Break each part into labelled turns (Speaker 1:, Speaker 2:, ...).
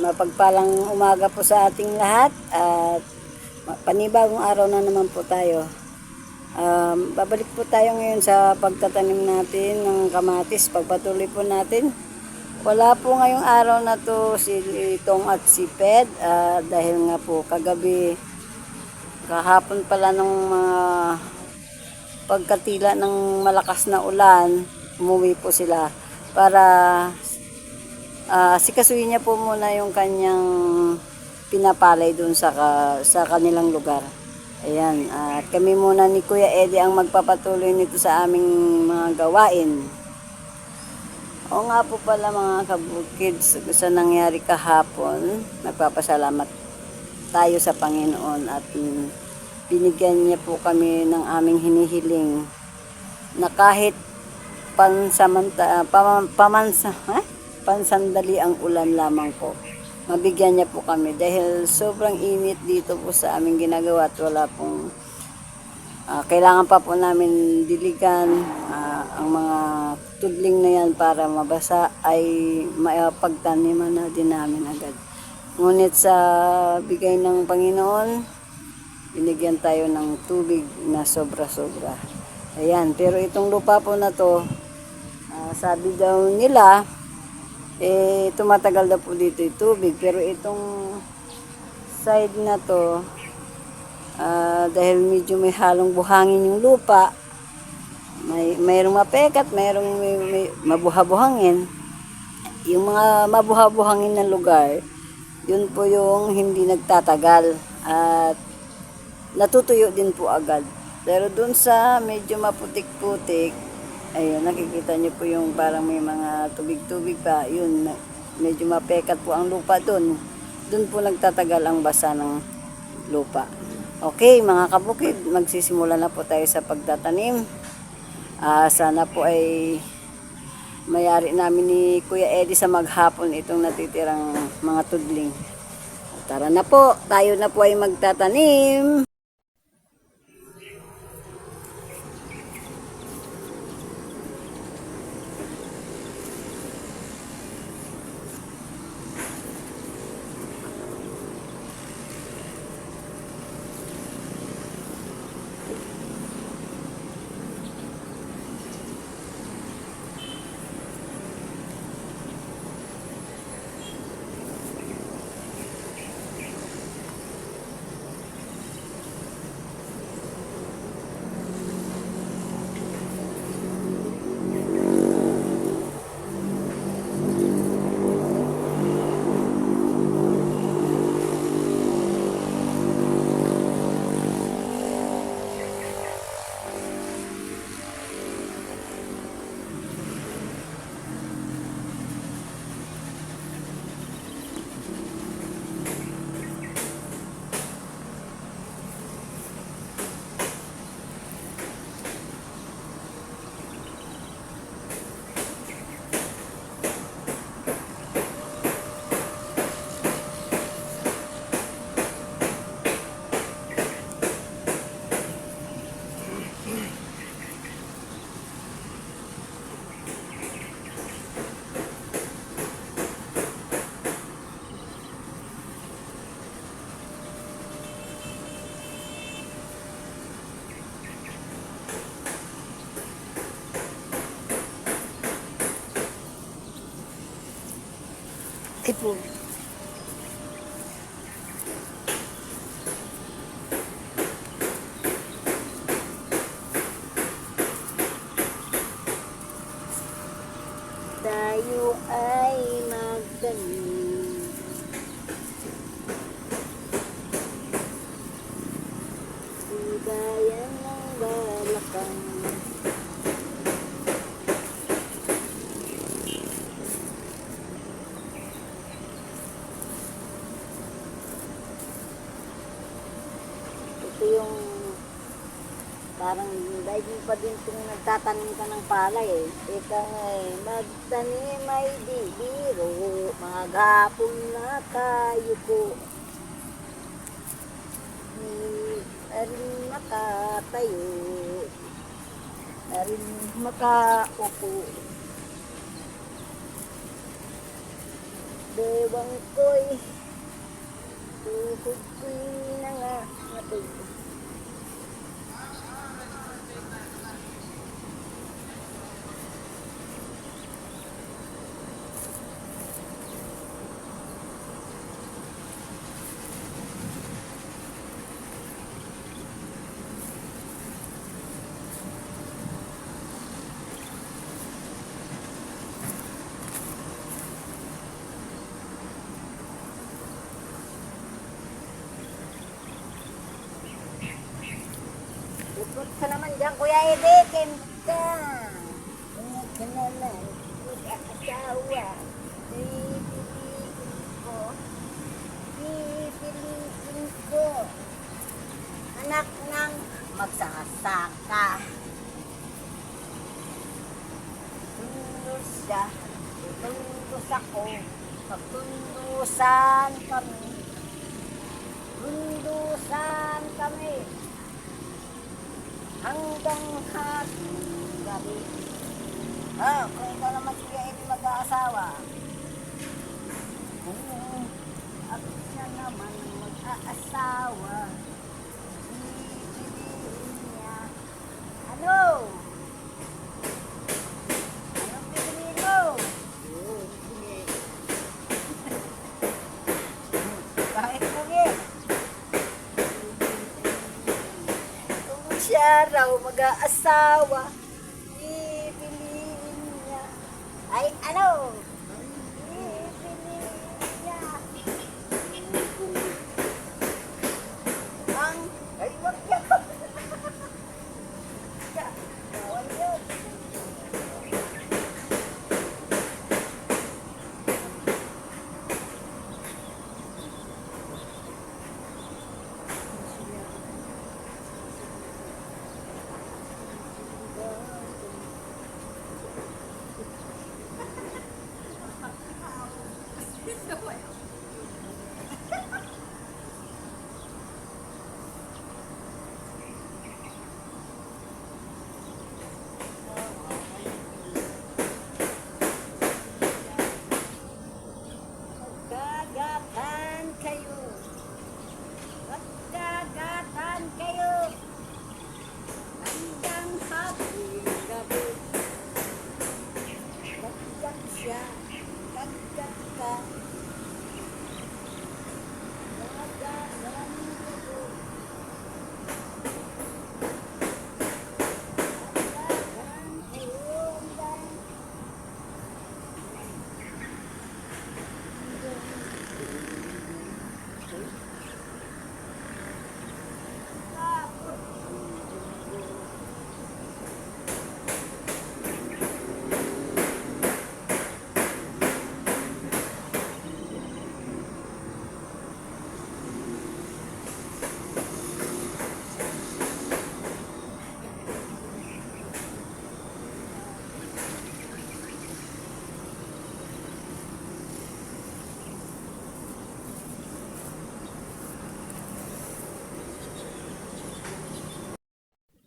Speaker 1: Mapagpalang umaga po sa ating lahat at panibagong araw na naman po tayo. Babalik po tayo ngayon sa pagtatanim natin ng kamatis. Pagpatuloy po natin. Wala po ngayong araw na to si Tong at si Ped dahil nga po kahapon pala ng mga pagkatila ng malakas na ulan, umuwi po sila para sikasuhin niya po muna yung kanyang pinapalay dun sa kanilang lugar. Ayan, at kami muna ni Kuya Eddie ang magpapatuloy nito sa aming mga gawain. O nga po pala mga kabukids, sa nangyari kahapon, nagpapasalamat tayo sa Panginoon at binigyan niya po kami ng aming hinihiling na kahit pansandali ang ulan lamang po, mabigyan niya po kami dahil sobrang init dito po sa aming ginagawa at wala pong kailangan pa po namin diligan ang mga tudling na yan para mabasa ay maipagtaniman na din namin agad. Ngunit sa bigay ng Panginoon, binigyan tayo ng tubig na sobra-sobra. Ayan, pero itong lupa po na to, sabi daw nila, tumatagal daw po dito yung tubig. Pero itong side na to, dahil medyo may halong buhangin yung lupa, mayroong mapekat, mayroong may mabuhabuhangin. Yung mga mabuhabuhangin na lugar, yun po yung hindi nagtatagal at natutuyo din po agad. Pero dun sa medyo maputik-putik, ayun, nakikita nyo po yung parang may mga tubig-tubig pa. Yun, medyo mapekat po ang lupa dun. Dun po nagtatagal ang basa ng lupa. Okay, mga kabukid, magsisimula na po tayo sa pagtatanim. Sana po ay mayari namin ni Kuya Eddie sa maghapon itong natitirang mga tudling. Tara na po, tayo na po ay magtatanim. Ay po. Tayo ay magtanim. Sigayan ng balakang. Ito yung parang dahil pa din kung nagtatanim ka ng palay Ika ngay, magtanim ay di biro, maghapon na tayo po. Arin makatayo, arin makaupo. Bewang ko'y tuhod ko'y nangangatog. Ikot ka naman dyan, Kuya Ede, kenta. Ingat ka naman, mag-aasawa. Pipiliin ko. Anak ng magsasaka. Tundos siya, tundos ako. Pagtundusan kami. Tundusan kami. Hanggang hapong gabi. Kung ikaw naman siya hindi mag-aasawa. Kung ako siya naman mag-aasawa, pipiliin niya. Ano? Anong pipiliin mo? Kahit kami. Siya raw mag-aasawa, pipiliin niya. Ay, ano? Pipiliin niya. Ay, wag yan. Bawal yun. Magkagatan kayo. Magkagatan kayo. Hanggang hapong gabi. Dagdag siya. Dagdag ka. Magkagatan kayo. Magkagatan kayo.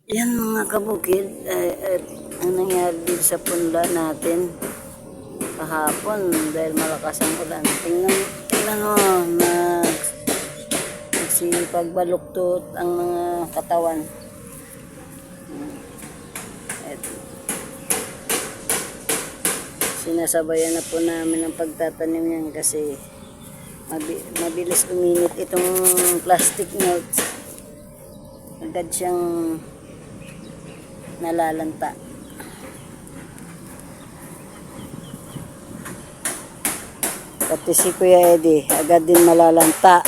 Speaker 1: Yan mga kabukid, ang nangyari dito sa punla natin kahapon dahil malakas ang ulan. Tingnan mo, nagsipagbaluktot ang mga katawan. Eto. Sinasabayan na po namin ang pagtatanim yan kasi mabilis uminit itong plastic notes. Agad siyang nalalanta. Pati si Kuya Eddie, agad din malalanta.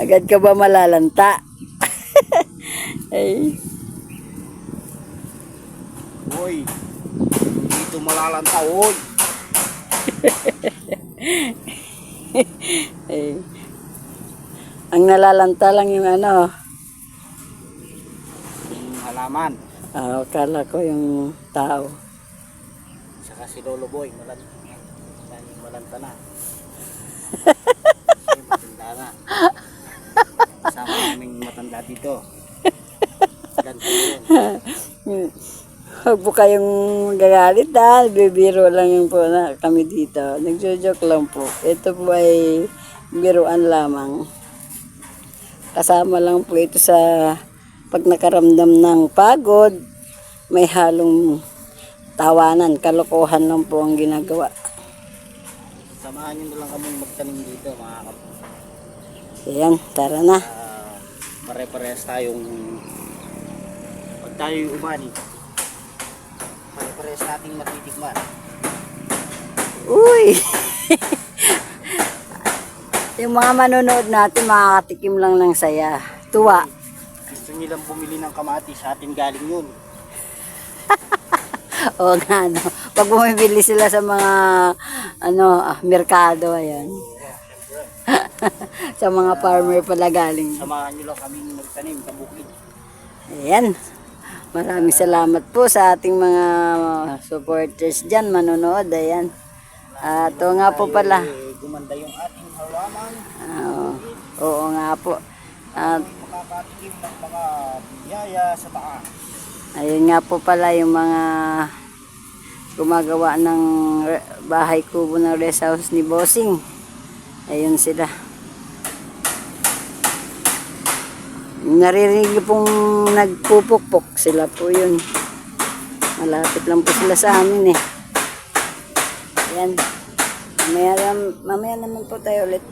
Speaker 1: Agad ka ba malalanta? Ay.
Speaker 2: Hoy, dito malalanta, hoy.
Speaker 1: Ay. Ang nalalanta lang yung ano.
Speaker 2: Yung halaman.
Speaker 1: Akala ko yung tao.
Speaker 2: Saka si Lolo Boy, malanta na. Kasi matanda na. Kasama naming matanda dito. Ganito yun.
Speaker 1: Huwag po kayong gagalit ha. Bibiro lang yung po na kami dito. Nagjo-joke lang po. Ito po ay biruan lamang. Kasama lang po ito sa pag nakaramdam ng pagod, may halong tawanan, kalokohan lang po ang ginagawa.
Speaker 2: Samahan nyo na lang kami magtanim dito mga kapatid.
Speaker 1: Ayan, tara na.
Speaker 2: Pare-parehas tayong pag tayo'y umani. Pare-parehas nating matitikman.
Speaker 1: Uy! Yung mga manonood natin, makakatikim lang ng saya. Tuwa.
Speaker 2: Gusto nilang bumili ng kamatis, sa atin galing yun.
Speaker 1: O nga, no. Pag bumibili sila sa mga merkado, ayan. Sa mga farmer pala galing.
Speaker 2: Samahan nyo lang kami magtanim sa bukid.
Speaker 1: Ayan. Maraming salamat po sa ating mga supporters dyan, manonood. Ayan. At ito nga po pala.
Speaker 2: Gumanda yung ating halaman.
Speaker 1: Oo nga po. At
Speaker 2: Makakatikim ng mga biyaya sa taas.
Speaker 1: ayun nga po pala yung mga gumagawa ng bahay kubo ng rest house ni Bossing. Ayun sila. Naririnig niyo pong nagpupukpok. Sila po yun. Malapit lang po sila sa amin eh. Ayan. Mamaya naman po tayo ulit.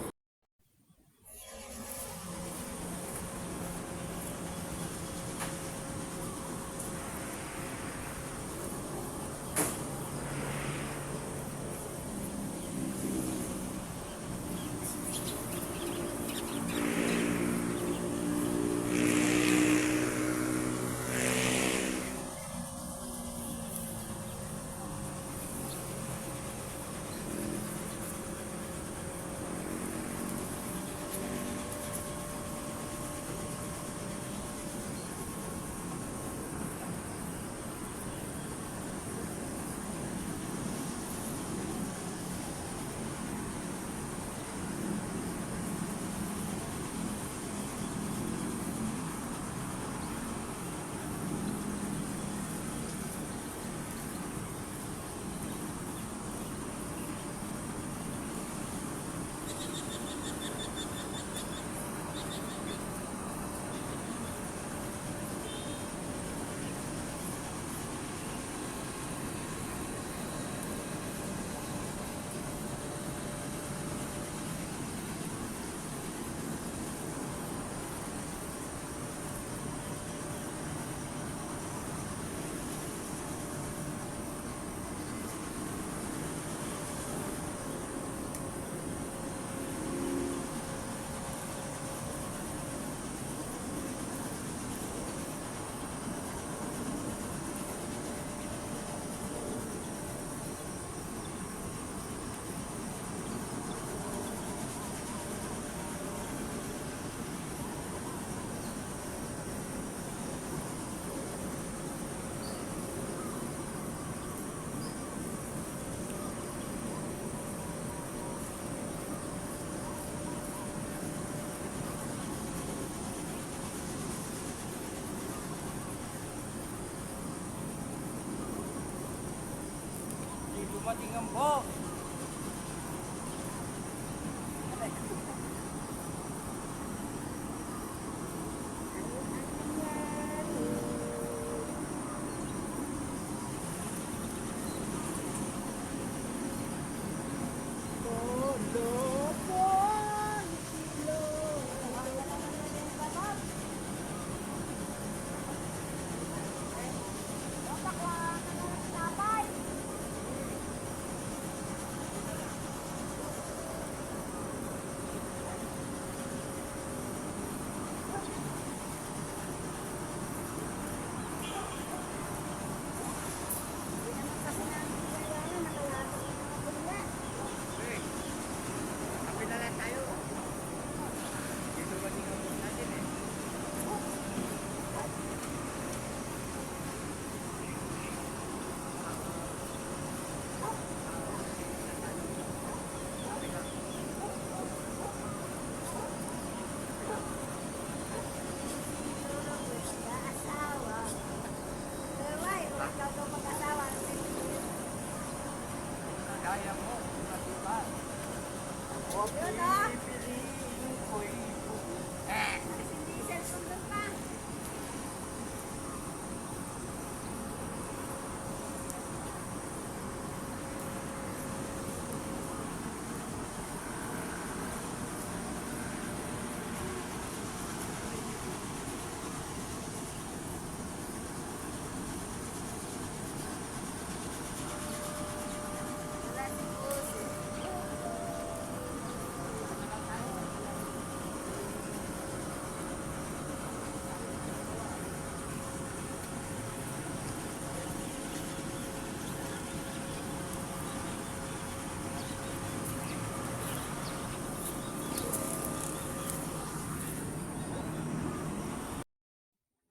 Speaker 2: Dumating ang boss. pipiliin ko'y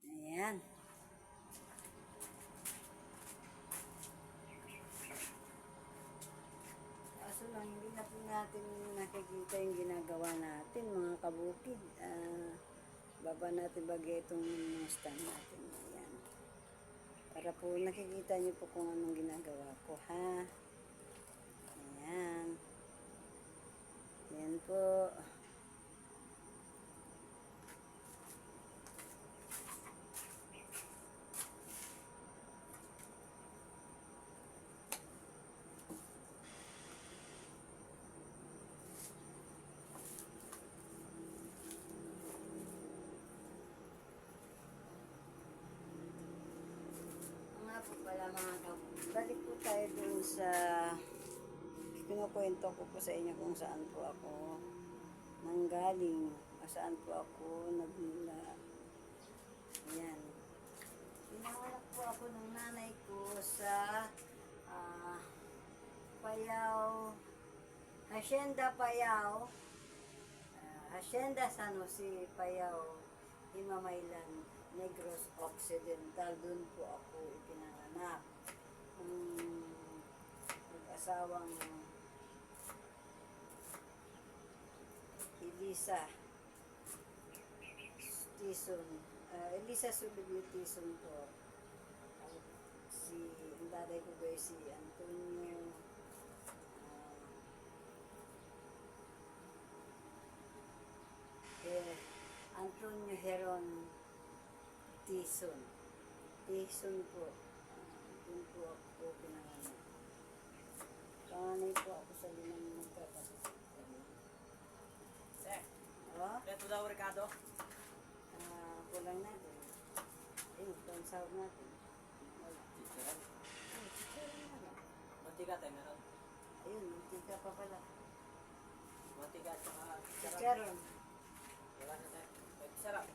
Speaker 1: Ayan. Kaso lang, hindi na po natin nakikita yung ginagawa natin, mga kabukid. Baba natin bagay itong mga stand natin. Ayan. Para po nakikita niyo po kung anong ginagawa ko, ha? Ayan. Ayan po. Nga po pala mga kabukid. Balik po tayo dun sa kinukwento ko po sa inyo kung saan po ako nanggaling, saan po ako nagmula. Ayan. Pinanganak po ako ng nanay ko sa ah, Payao, Hacienda Payao, Hacienda San Jose, Payao, Himamaylan, Negros Occidental. Doon po ako ipinanganak. Mag-asawang Elisa Tison, Elisa Sulubio Tison po. Ang daday ko ba si Antonio Antonio Heron Tison. Tison po. Doon po ako pinanganak. Panganay po ako sa 5 magkakapatid.
Speaker 2: Sir,
Speaker 1: Oh,
Speaker 2: ito daw Ricardo.
Speaker 1: kulang natin. Ayun, ito ang sahog natin. Wala.
Speaker 2: Chicharan.
Speaker 1: Ay, chicharon na lang.
Speaker 2: Mantika tayo meron.
Speaker 1: Ayun, mantika pa pala.
Speaker 2: Mantika at saka sarap.
Speaker 1: Chicharon.
Speaker 2: Wala na tayo. Sarap.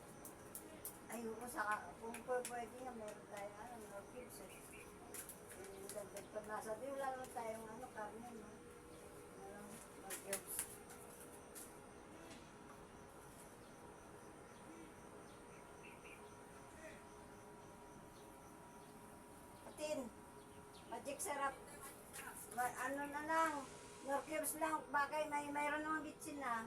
Speaker 1: Ay, oo, saka kung pwede nga, meron tayo, no kids eh. Dagdag pag nasa, di wala naman tayong karne, no? No kids. Patin, magic sarap. Ano na lang, no cubes lang, bakay mayroon namang bitsin na.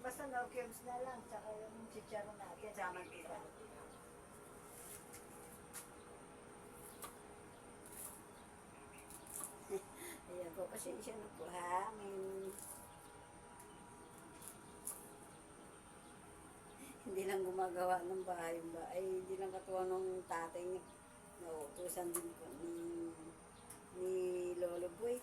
Speaker 1: Basta no cubes na lang, tsaka yung chicharon natin, sa mantika. Ayan po, pasensya na po ha. Hindi lang gumagawa ng bahay, hindi lang katuwa ng tatay niya. Nauutusan din po ni Lolo Boy.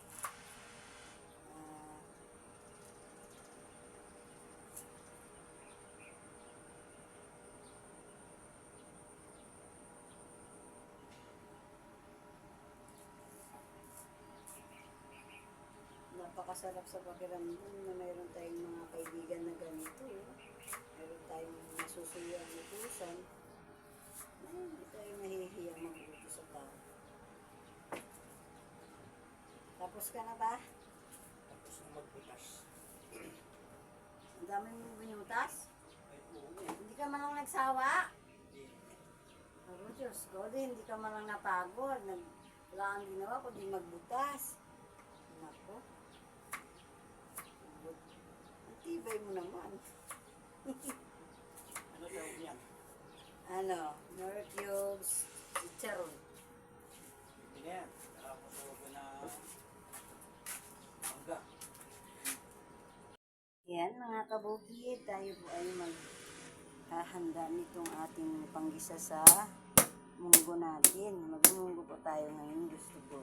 Speaker 1: Napakasarap sa pakiramdam na mayroon tayong mga kaibigan na ganito. Mayroon tayong nasusuyo ang utusan. Hindi tayo nahihiya mag-uto sa tao. Tapos ka na ba?
Speaker 2: Tapos na magbutas.
Speaker 1: Ang dami mong binutas?
Speaker 2: Ay, oo.
Speaker 1: Hindi ka man lang nagsawa?
Speaker 2: Hindi.
Speaker 1: Oh, Diyos ko, hindi ka man lang napagod. Wala kang ginawa kundi magbutas. Nako. Ang tibay mo naman.
Speaker 2: Ano tawag niyan?
Speaker 1: Ano? Nor cubes, chicharon.
Speaker 2: Hindi na yan. Tapos huwag ko na
Speaker 1: Ayan mga kabukid, tayo po ay maghahanda nitong ating panggisa sa munggo natin. Magmunggo po tayo ngayon. Gusto ko.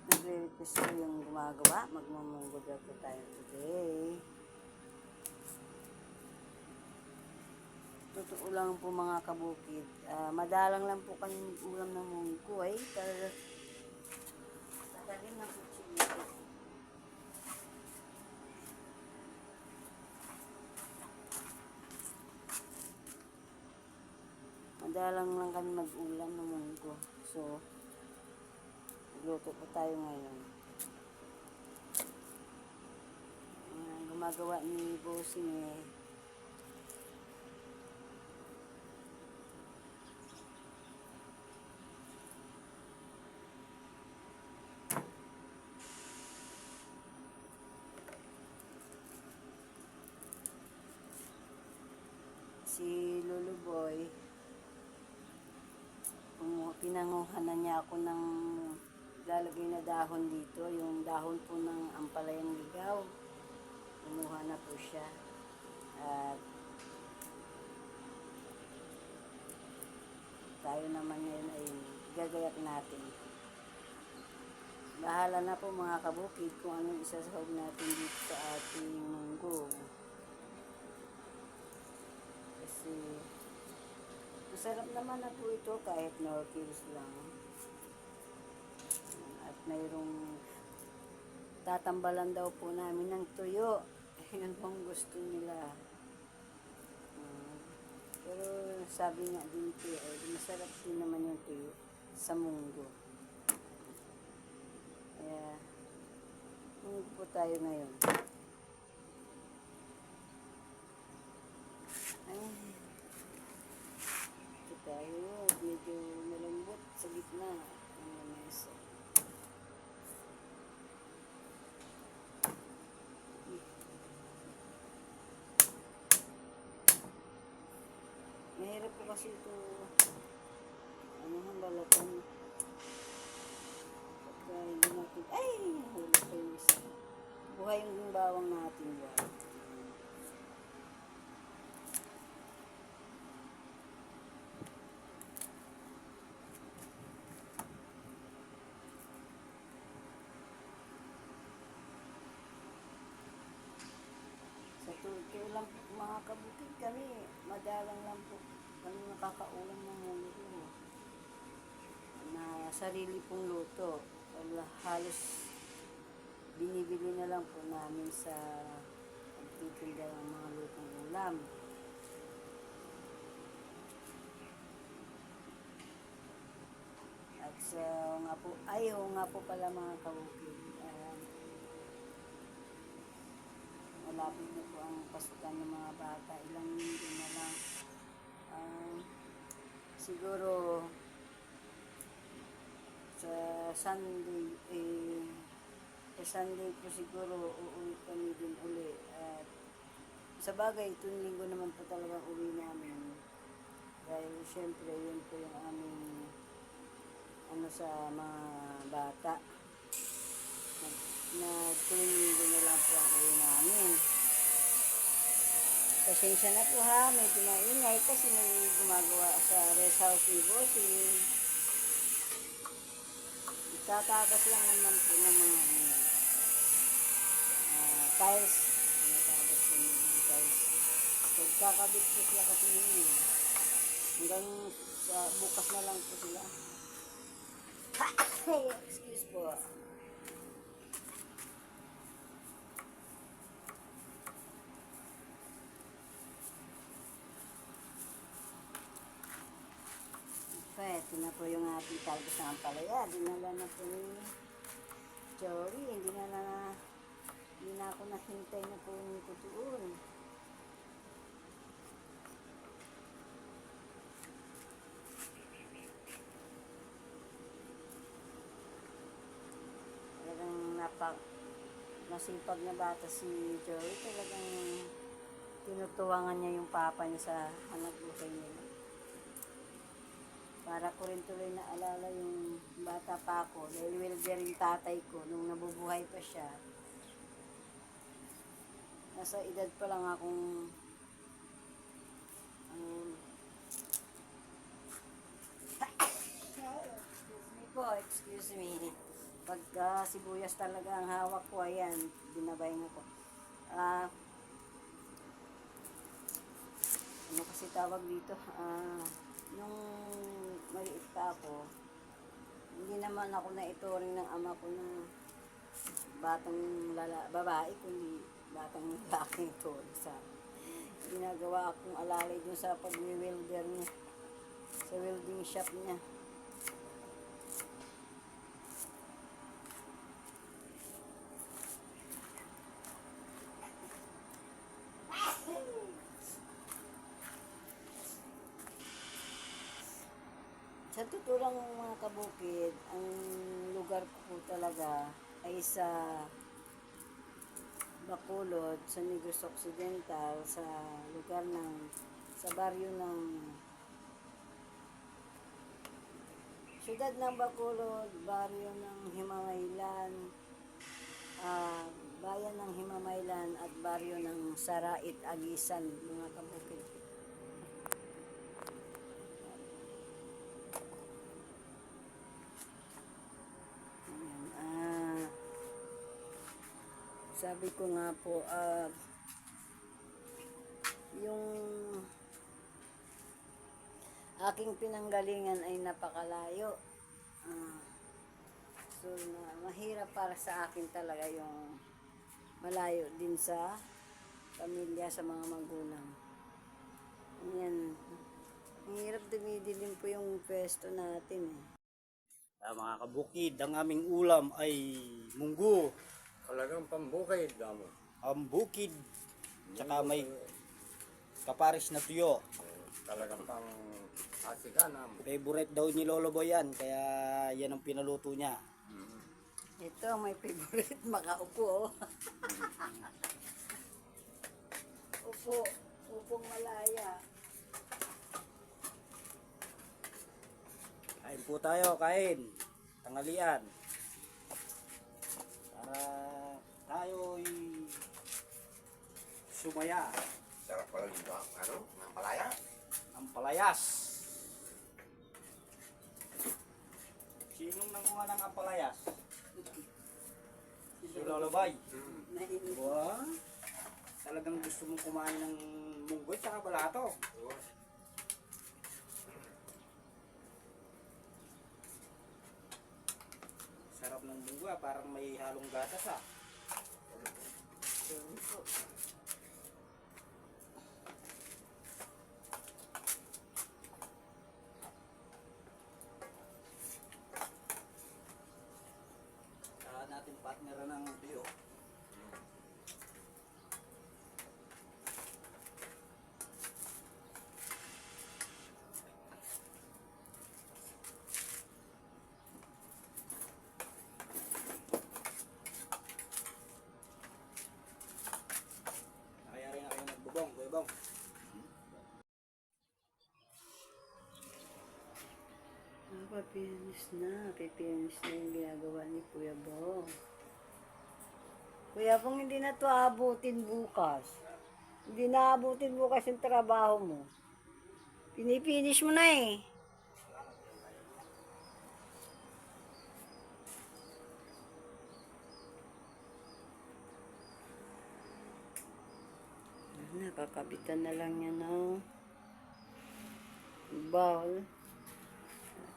Speaker 1: Nagre-request ko yung gumagawa. Magmumunggo daw po tayo today. Totoo lang po mga kabukid. Madalang lang po kami ulam ng munggo ay. Tagalin na po siya. Madalang lang kami mag-ulam ng munggo. So, magluto po tayo ngayon. Gumagawa ni Bossing si Lolo Boy, pinanguhan na niya ako ng lalagay na dahon dito, yung dahon po ng ampalayang ligaw. Pinuha na po siya. At tayo naman ngayon ay gagayak natin. Bahala na po mga kabukid kung anong isasahog natin dito sa ating munggo. Kasi masarap naman na po ito kahit no kilos lang. At mayroong tatambalan daw po namin ng tuyo. Yun pong gusto nila. Pero sabi nga dito, masarap din naman yung tuyo sa munggo. Kaya, munggo po tayo ngayon. Ay, ito tayo, medyo malambot sa gitna ng lamesa. Mahirap po kasi ito, ano ang balatan. Pagka hindi natin, ay, nahulog pa yung isa. Buhay yung bawang natin dyan. Sa Turkey lang po mga kabukid kami, madalang lang po kami nakakaulam ng munggo na sarili pong luto. Halos binibili na lang po namin sa pagtitinda ng mga lutong ulam. At sa nga po, nga po pala mga kabukid, malapit na po ang pasukan ng mga bata. Ilang linggo na lang. Siguro sa Sunday, sa Sunday po siguro uuwi kami din uli. At sa bagay, itong linggo naman po talagang uwi namin. Dahil syempre yun po yung aming ano sa mga bata. Na tuwing linggo na lang po ang uwi namin. Pasensya na po ha, medyo maingay kasi may gumagawa sa rest house ni Bossing. Tatakas lang naman po ng mga tiles. Tatakas po ng tiles. Pagkakabit po sila kasi yun. Hanggang sa bukas na lang po sila. Excuse po. Ito na po yung ating talbos ng ampalaya. Dinala na po ni Jory. Hindi na ako nahintay na po nito doon. Talagang masipag na bata si Jory. Talagang tinutuwangan niya yung papa niya sa anak buhay niya. Para ko rin tuloy na alala yung bata pa ako. Dahil welder yung tatay ko nung nabubuhay pa siya. nasa edad pa lang akong excuse me. Pagka sibuyas talaga ang hawak ko, ayan, binabay mo ko. Ano kasi tawag dito? Nung maliit pa ako, hindi naman ako naituring ng ama ko ng batang babae, kundi batang lalaki ito. Ginagawa akong alalay dun sa pag-welder niya, sa welding shop niya. Sa totoo lang mga kabukid, ang lugar ko po talaga ay sa Bacolod, sa Negros Occidental, sa lugar sa baryo ng siyudad ng Bacolod, baryo ng Himamaylan, bayan ng Himamaylan at baryo ng Sarait, Agisan, mga kabukid. Sabi ko nga po, yung aking pinanggalingan ay napakalayo. So, mahirap para sa akin talaga yung malayo din sa pamilya, sa mga magulang. Yan. Ang hirap dumidilim po yung pwesto natin eh.
Speaker 2: Mga kabukid, ang aming ulam ay munggo.
Speaker 3: Talagang pambukid damo.
Speaker 2: Ang bukid, tsaka may kaparis na tuyo.
Speaker 3: Talagang pang asikan ang
Speaker 2: Favorite daw ni Lolo Boy yan, kaya yan ang pinaluto niya.
Speaker 1: Ito, may favorite, makaupo. Upong malaya.
Speaker 2: Kain po tayo, kain. Tanghalian. Para tayo'y sumaya.
Speaker 3: sarap pala dito ang palaya.
Speaker 2: Ang palayas. Sinong nanguha ng ampalayas? Si Lolo Boy.
Speaker 1: Nainit.
Speaker 2: Wow. Talagang gusto mong kumain ng munggoy tsaka balato. Sarap ng munggoy, parang may halong gatas ah. Saka natin partner ng tuyo. Nakayari na kayo nagbubong, Kuya Bong.
Speaker 1: Pipianis na yung ginagawa ni Kuya Bong. Kuya Bong, hindi na to aabutin bukas. Hindi na aabutin bukas yung trabaho mo. Pinipinish mo na eh. Nakakabitan na lang yan ng bowl.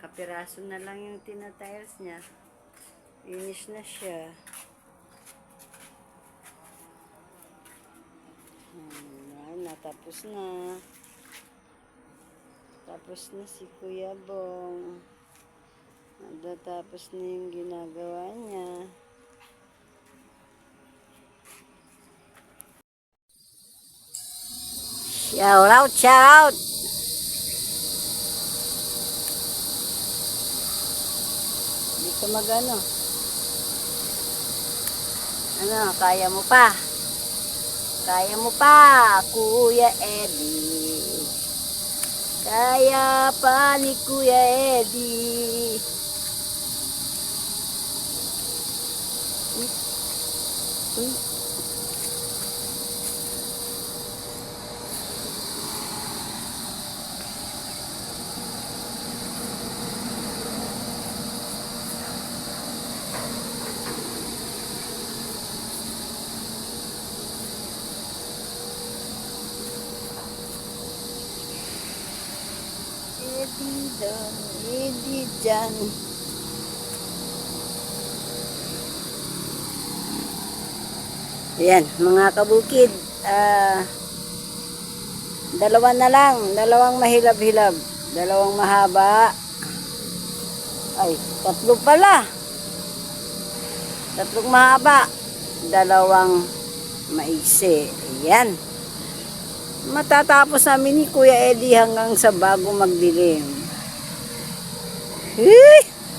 Speaker 1: Kapiraso na lang yung tinatiles niya. Finish na siya. Natapos na. Tapos na si Kuya Bong. Natapos na yung ginagawa niya. Shout out, shout out! Hindi ka magano. Ano, kaya mo pa? Kaya mo pa, Kuya Eddie. Kaya pa ni Kuya Eddie. Hindi dyan. Ayan, mga kabukid. Dalawa na lang. Dalawang mahilab-hilab. Dalawang mahaba. Ay, tatlo pala. Tatlong mahaba. Dalawang maiksi. Ayan. Matatapos namin ni Kuya Eddie hanggang sa bago magdilim.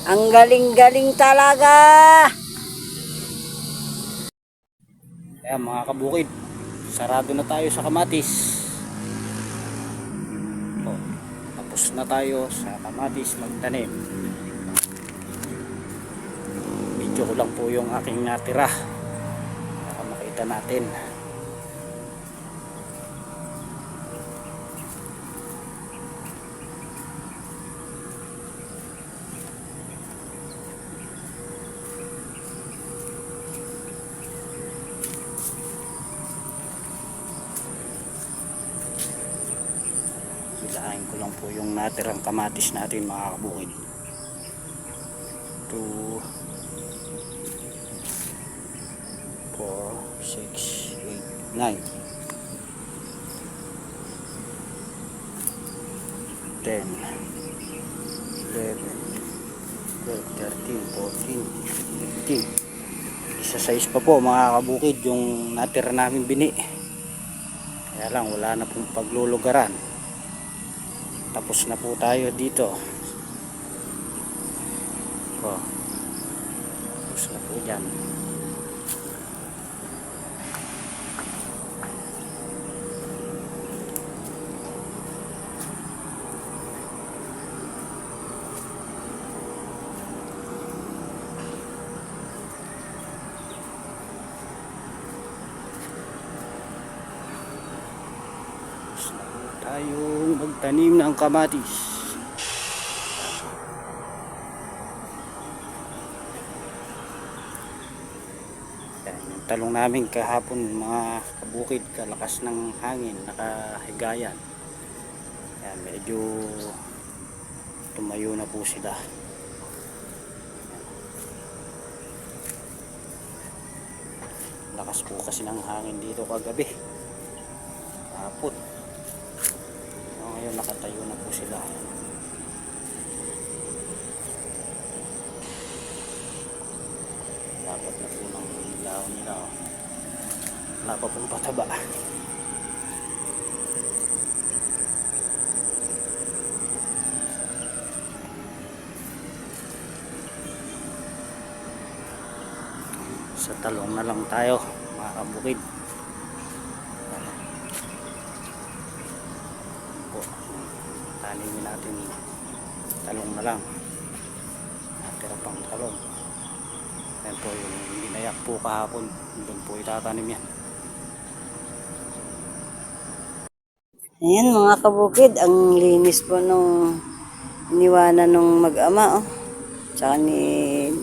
Speaker 1: Ang galing-galing talaga.
Speaker 2: Kaya mga kabukid, sarado na tayo sa kamatis. Tapos na tayo sa kamatis magtanim. Video ko lang po yung aking natira para makita natin. Bilahin ko lang po yung natirang kamatis natin mga kabukid. 2 4 6 8 9 10 11 12 13 14 15. Isa size pa po mga kabukid yung natira namin bini. Kaya lang wala na pong paglulugaran. Tapos na po tayo dito. Tapos na po dyan. Tapos na po tayong magtanim ng kamatis. Yan, yung talong namin kahapon mga kabukid, kalakas ng hangin, nakahigayan. Yan, medyo tumayo na po sila. Lakas po kasi ng hangin dito kagabi, kahapon. Ngayon nakatayo na po sila. Dapat na po ng ilaw nila. Wala pa pong pataba. Sa talong na lang tayo mga kabukid. Tanimin natin talong na lang. Natira pang talong. Yan po yung binayak po kahapon. Doon po itatanim yan.
Speaker 1: Ayan mga kabukid, ang linis po nung iniwanan nung mag-ama. Tsaka ni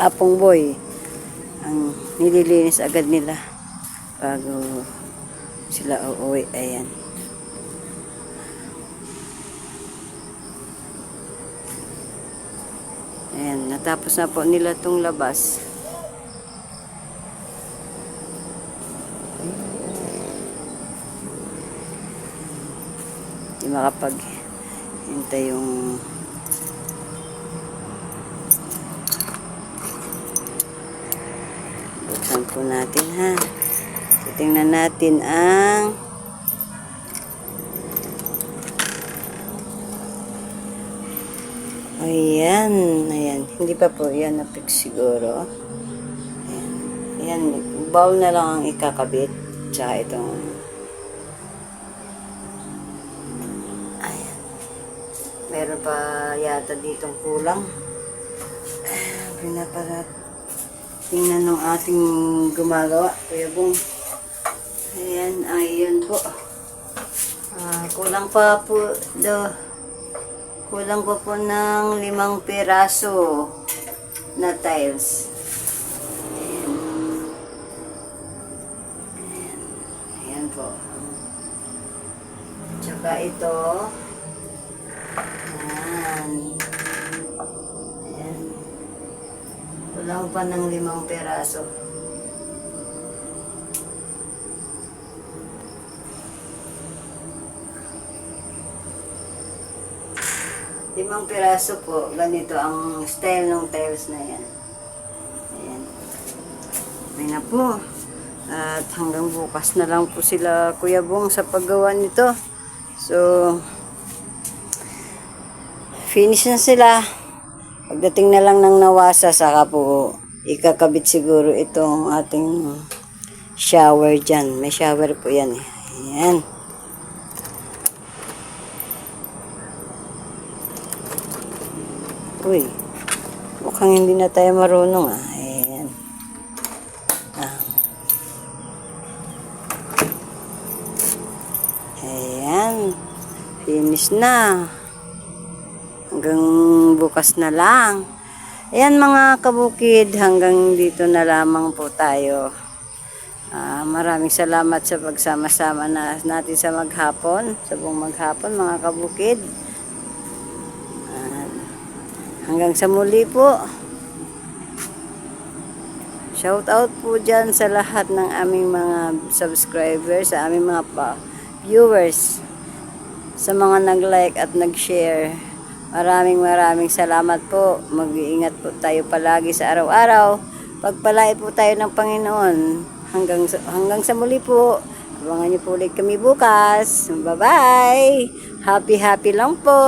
Speaker 1: Apong Boy. Ang nililinis agad nila bago sila uuwi. Ayan. Ayan, natapos na po nila itong labas. Hindi makapag-hintay yung buksan po natin ha. Titingnan natin ang ayan, ayan. Hindi pa po yan na-fix siguro. Ayan. Ayan, bowl na lang ang ikakabit. Tsaka itong ayan. Meron pa yata ditong kulang. Pinaparat tingnan ng ating gumagawa, Kuya Bong. Ayan, ayun po. Kulang pa po kulang pa po ng 5 piraso na tiles. Ayan. Ayan. Ayan po. Tsaka ito, pa ng 5 peraso. Limang piraso po, ganito ang style ng tiles na yan. Ayan. May na po. At hanggang bukas na lang po sila Kuya Bong sa paggawa nito. So, finish na sila. Pagdating na lang ng nawasa, saka po ikakabit siguro itong ating shower dyan. May shower po yan eh. Ayan. Uy, mukhang hindi na tayo marunong ah. Ayan. Ah. Ayan. Finish na. Hanggang bukas na lang. Ayan mga kabukid, hanggang dito na lamang po tayo. Maraming salamat sa pagsama-sama natin sa maghapon, sa buong maghapon mga kabukid. Hanggang sa muli po. Shout out po dyan sa lahat ng aming mga subscribers, sa aming mga viewers, sa mga nag-like at nag-share. Maraming salamat po. Mag-iingat po tayo palagi sa araw-araw. Pagpalain po tayo ng Panginoon. Hanggang sa muli po. Abangan niyo po ulit kami bukas. Bye-bye. Happy lang po.